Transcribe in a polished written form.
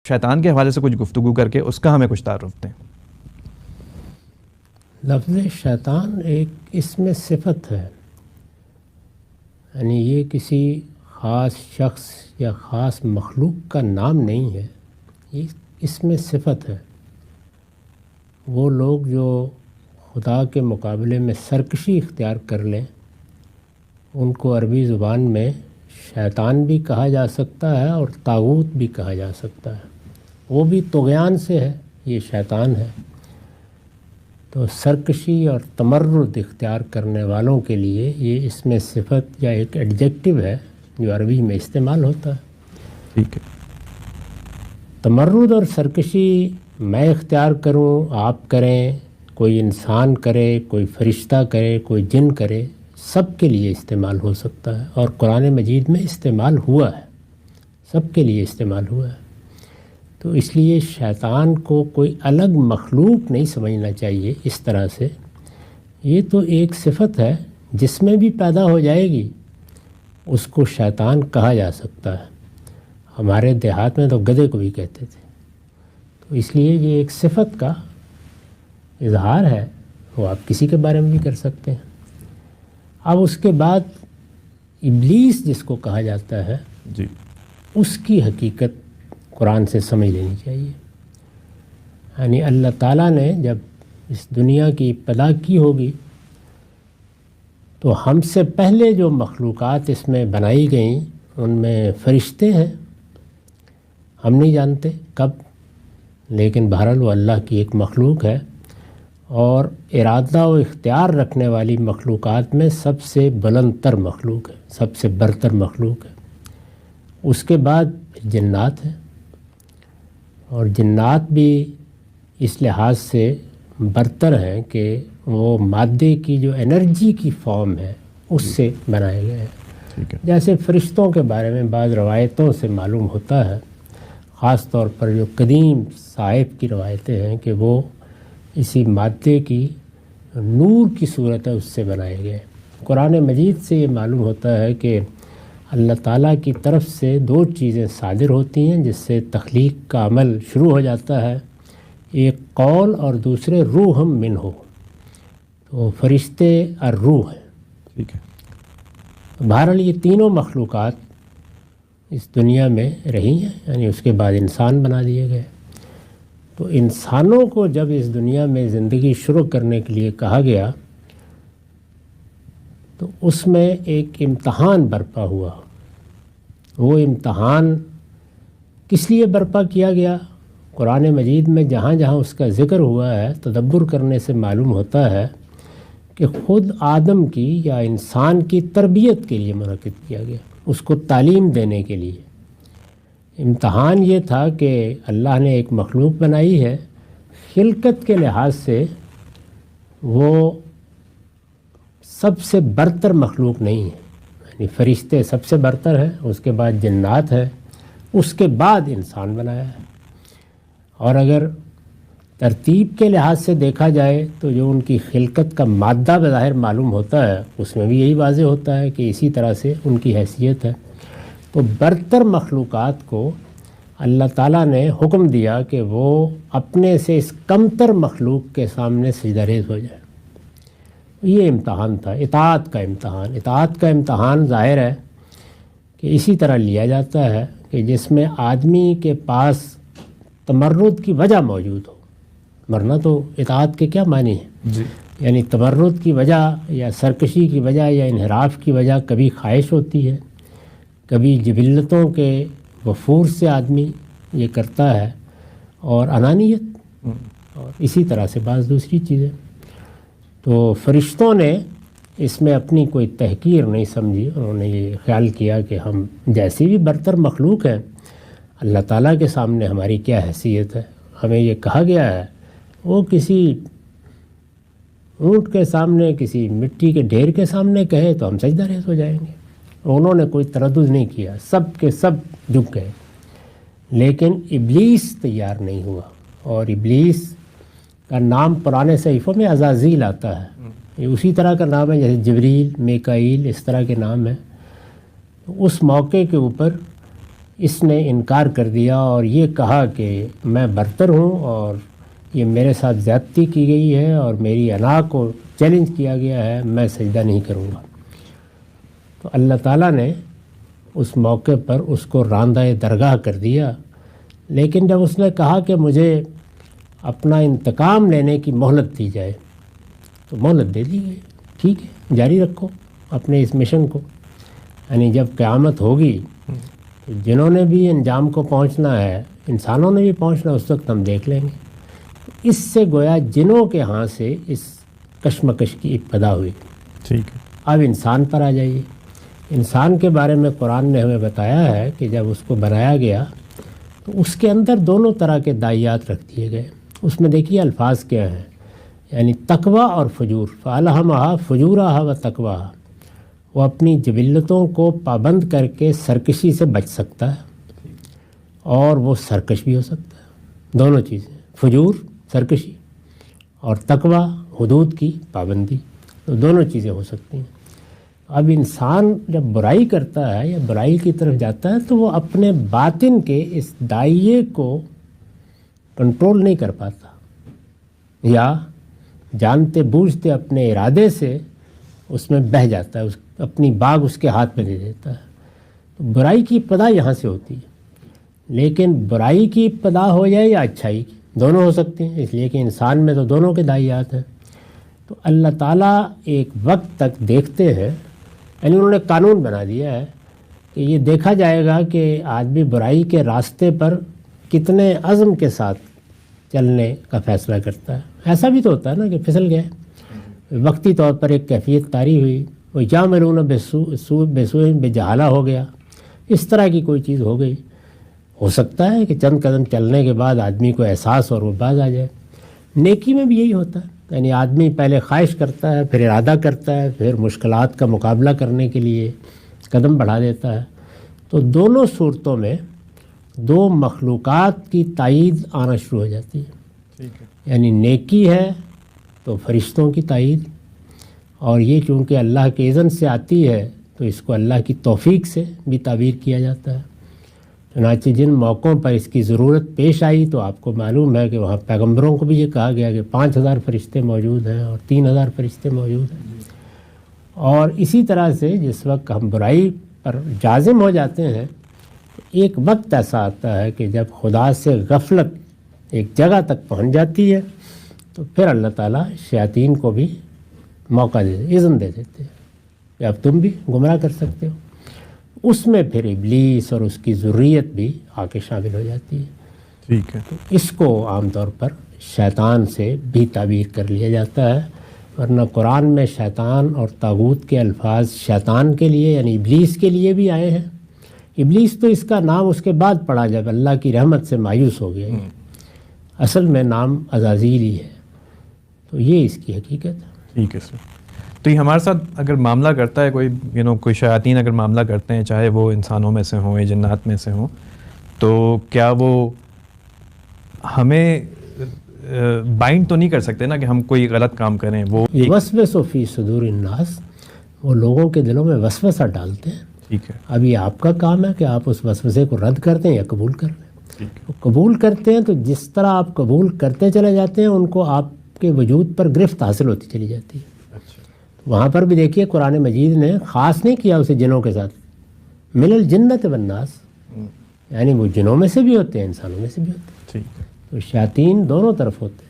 شیطان کے حوالے سے کچھ گفتگو کر کے اس کا ہمیں کچھ تعارف دیں۔ لفظ شیطان ایک اسم صفت ہے، یعنی یہ کسی خاص شخص یا خاص مخلوق کا نام نہیں ہے، یہ اسم صفت ہے۔ وہ لوگ جو خدا کے مقابلے میں سرکشی اختیار کر لیں ان کو عربی زبان میں شیطان بھی کہا جا سکتا ہے اور طاغوت بھی کہا جا سکتا ہے۔ وہ بھی طغیان سے ہے، یہ شیطان ہے۔ تو سرکشی اور تمرد اختیار کرنے والوں کے لیے یہ اسم صفت یا ایک ایڈجیکٹو ہے جو عربی میں استعمال ہوتا ہے۔ ٹھیک ہے۔ تمرد اور سرکشی میں اختیار کروں، آپ کریں، کوئی انسان کرے، کوئی فرشتہ کرے، کوئی جن کرے، سب کے لیے استعمال ہو سکتا ہے، اور قرآن مجید میں استعمال ہوا ہے، سب کے لیے استعمال ہوا ہے۔ تو اس لیے شیطان کو کوئی الگ مخلوق نہیں سمجھنا چاہیے اس طرح سے۔ یہ تو ایک صفت ہے، جس میں بھی پیدا ہو جائے گی اس کو شیطان کہا جا سکتا ہے۔ ہمارے دیہات میں تو گدھے کو بھی کہتے تھے۔ تو اس لیے یہ ایک صفت کا اظہار ہے، وہ آپ کسی کے بارے میں بھی کر سکتے ہیں۔ اب اس کے بعد ابلیس جس کو کہا جاتا ہے، جی، اس کی حقیقت قرآن سے سمجھ لینی چاہیے۔ یعنی اللہ تعالیٰ نے جب اس دنیا کی ابتدا کی ہوگی تو ہم سے پہلے جو مخلوقات اس میں بنائی گئیں ان میں فرشتے ہیں، ہم نہیں جانتے کب، لیکن بہرحال وہ اللہ کی ایک مخلوق ہے، اور ارادہ و اختیار رکھنے والی مخلوقات میں سب سے بلند تر مخلوق ہے، سب سے برتر مخلوق ہے۔ اس کے بعد جنات ہیں، اور جنات بھی اس لحاظ سے برتر ہیں کہ وہ مادے کی جو انرجی کی فارم ہے اس سے بنائے گئے ہیں۔ جیسے فرشتوں کے بارے میں بعض روایتوں سے معلوم ہوتا ہے، خاص طور پر جو قدیم صحائف کی روایتیں ہیں، کہ وہ اسی مادے کی نور کی صورت ہے اس سے بنائے گئے۔ قرآن مجید سے یہ معلوم ہوتا ہے کہ اللہ تعالیٰ کی طرف سے دو چیزیں صادر ہوتی ہیں جس سے تخلیق کا عمل شروع ہو جاتا ہے، ایک قول اور دوسرے روح منہ ہو۔ تو فرشتے اور روح ہیں۔ ٹھیک ہے۔ بہرحال یہ تینوں مخلوقات اس دنیا میں رہی ہیں، یعنی اس کے بعد انسان بنا دیے گئے۔ تو انسانوں کو جب اس دنیا میں زندگی شروع کرنے کے لیے کہا گیا تو اس میں ایک امتحان برپا ہوا۔ وہ امتحان کس لیے برپا کیا گیا؟ قرآن مجید میں جہاں جہاں اس کا ذکر ہوا ہے، تدبر کرنے سے معلوم ہوتا ہے کہ خود آدم کی یا انسان کی تربیت کے لیے منعقد کیا گیا، اس کو تعلیم دینے کے لیے۔ امتحان یہ تھا کہ اللہ نے ایک مخلوق بنائی ہے، خلقت کے لحاظ سے وہ سب سے برتر مخلوق نہیں ہے، یعنی فرشتے سب سے برتر ہیں، اس کے بعد جنات ہے، اس کے بعد انسان بنایا ہے۔ اور اگر ترتیب کے لحاظ سے دیکھا جائے تو جو ان کی خلقت کا مادہ بظاہر معلوم ہوتا ہے اس میں بھی یہی واضح ہوتا ہے کہ اسی طرح سے ان کی حیثیت ہے۔ تو برتر مخلوقات کو اللہ تعالیٰ نے حکم دیا کہ وہ اپنے سے اس کمتر مخلوق کے سامنے سجدہ ریز ہو جائے۔ یہ امتحان تھا، اطاعت کا امتحان۔ اطاعت کا امتحان ظاہر ہے کہ اسی طرح لیا جاتا ہے کہ جس میں آدمی کے پاس تمرد کی وجہ موجود ہو، ورنہ تو اطاعت کے کیا معنی ہیں؟ جی، یعنی تمرد کی وجہ یا سرکشی کی وجہ یا انحراف کی وجہ کبھی خواہش ہوتی ہے، کبھی جبلتوں کے وفور سے آدمی یہ کرتا ہے، اور انانیت، اور اسی طرح سے بعض دوسری چیزیں۔ تو فرشتوں نے اس میں اپنی کوئی تحقیر نہیں سمجھی، انہوں نے یہ خیال کیا کہ ہم جیسی بھی برتر مخلوق ہیں، اللہ تعالیٰ کے سامنے ہماری کیا حیثیت ہے؟ ہمیں یہ کہا گیا ہے وہ کسی اونٹ کے سامنے، کسی مٹی کے ڈھیر کے سامنے کہے تو ہم سجدہ ریز ہو جائیں گے۔ انہوں نے کوئی تردد نہیں کیا، سب کے سب جھک گئے۔ لیکن ابلیس تیار نہیں ہوا، اور ابلیس کا نام پرانے صحیفوں میں عزازیل آتا ہے، یہ اسی طرح کا نام ہے جیسے جبریل، میکائیل، اس طرح کے نام ہیں۔ اس موقع کے اوپر اس نے انکار کر دیا اور یہ کہا کہ میں برتر ہوں اور یہ میرے ساتھ زیادتی کی گئی ہے اور میری انا کو چیلنج کیا گیا ہے، میں سجدہ نہیں کروں گا۔ تو اللہ تعالیٰ نے اس موقع پر اس کو راندہ درگاہ کر دیا، لیکن جب اس نے کہا کہ مجھے اپنا انتقام لینے کی مہلت دی جائے تو مہلت دے دی گئی، ٹھیک ہے جاری رکھو اپنے اس مشن کو، یعنی جب قیامت ہوگی تو جنہوں نے بھی انجام کو پہنچنا ہے، انسانوں نے بھی پہنچنا، اس وقت ہم دیکھ لیں گے۔ اس سے گویا جنوں کے ہاں سے اس کشمکش کی ابتدا ہوئی۔ ٹھیک ہے، اب انسان پر آ جائیے۔ انسان کے بارے میں قرآن نے ہمیں بتایا ہے کہ جب اس کو بنایا گیا تو اس کے اندر دونوں طرح کے داعیات رکھ دیے گئے۔ اس میں دیکھیے الفاظ کیا ہیں، یعنی تقوی اور فجور، فَأَلْهَمَهَا فُجُورَهَا وَتَقْوَاهَا، وہ اپنی جبلتوں کو پابند کر کے سرکشی سے بچ سکتا ہے اور وہ سرکش بھی ہو سکتا ہے، دونوں چیزیں، فجور سرکشی اور تقوی حدود کی پابندی، تو دونوں چیزیں ہو سکتی ہیں۔ اب انسان جب برائی کرتا ہے یا برائی کی طرف جاتا ہے تو وہ اپنے باطن کے اس دائیے کو کنٹرول نہیں کر پاتا، یا جانتے بوجھتے اپنے ارادے سے اس میں بہہ جاتا ہے، اپنی باغ اس کے ہاتھ میں دے دیتا ہے۔ تو برائی کی ابتدا یہاں سے ہوتی ہے، لیکن برائی کی ابتدا ہو جائے یا اچھائی کی، دونوں ہو سکتے ہیں، اس لیے کہ انسان میں تو دونوں کے داعیات ہیں۔ تو اللہ تعالیٰ ایک وقت تک دیکھتے ہیں، یعنی انہوں نے قانون بنا دیا ہے کہ یہ دیکھا جائے گا کہ آدمی برائی کے راستے پر کتنے عزم کے ساتھ چلنے کا فیصلہ کرتا ہے۔ ایسا بھی تو ہوتا ہے نا کہ پھسل گئے، وقتی طور پر ایک کیفیت طاری ہوئی، وہ یعملون بسوء بجہالہ ہو گیا، اس طرح کی کوئی چیز ہو گئی۔ ہو سکتا ہے کہ چند قدم چلنے کے بعد آدمی کو احساس اور وہ باز آ جائے۔ نیکی میں بھی یہی ہوتا ہے، یعنی آدمی پہلے خواہش کرتا ہے، پھر ارادہ کرتا ہے، پھر مشکلات کا مقابلہ کرنے کے لیے قدم بڑھا دیتا ہے۔ تو دونوں صورتوں میں دو مخلوقات کی تائید آنا شروع ہو جاتی ہے، یعنی نیکی ہے تو فرشتوں کی تائید، اور یہ چونکہ اللہ کے اذن سے آتی ہے تو اس کو اللہ کی توفیق سے بھی تعبیر کیا جاتا ہے۔ چنانچہ جن موقعوں پر اس کی ضرورت پیش آئی تو آپ کو معلوم ہے کہ وہاں پیغمبروں کو بھی یہ کہا گیا کہ 5000 فرشتے موجود ہیں اور 3000 فرشتے موجود ہیں۔ اور اسی طرح سے جس وقت ہم برائی پر جازم ہو جاتے ہیں، ایک وقت ایسا آتا ہے کہ جب خدا سے غفلت ایک جگہ تک پہنچ جاتی ہے تو پھر اللہ تعالیٰ شیاطین کو بھی موقع دے اذن دے دیتے ہیں کہ اب تم بھی گمراہ کر سکتے ہو۔ اس میں پھر ابلیس اور اس کی ذریت بھی آ کے شامل ہو جاتی ہے۔ ٹھیک ہے، تو اس کو عام طور پر شیطان سے بھی تعبیر کر لیا جاتا ہے، ورنہ قرآن میں شیطان اور طاغوت کے الفاظ شیطان کے لیے یعنی ابلیس کے لیے بھی آئے ہیں۔ ابلیس تو اس کا نام اس کے بعد پڑا جب اللہ کی رحمت سے مایوس ہو گیا، اصل میں نام عزازیل ہی ہے۔ تو یہ اس کی حقیقت ہے۔ ٹھیک ہے سر۔ تو یہ ہمارے ساتھ اگر معاملہ کرتا ہے کوئی کوئی شیاطین اگر معاملہ کرتے ہیں، چاہے وہ انسانوں میں سے ہوں یا جنات میں سے ہوں، تو کیا وہ ہمیں بائنڈ تو نہیں کر سکتے نا کہ ہم کوئی غلط کام کریں؟ وہ وسوس فی صدور الناس، وہ لوگوں کے دلوں میں وسوسہ ڈالتے ہیں۔ ٹھیک ہے، اب یہ آپ کا کام ہے کہ آپ اس وسوسے کو رد کر دیں یا قبول کر لیں۔ وہ قبول کرتے ہیں تو جس طرح آپ قبول کرتے چلے جاتے ہیں ان کو آپ کے وجود پر گرفت حاصل ہوتی چلی جاتی ہے۔ وہاں پر بھی دیکھیے قرآن مجید نے خاص نہیں کیا اسے جنوں کے ساتھ، من الجنت والناس، یعنی وہ جنوں میں سے بھی ہوتے ہیں انسانوں میں سے بھی ہوتے ہیں۔ ٹھیک ہے، تو شیاطین دونوں طرف ہوتے ہیں۔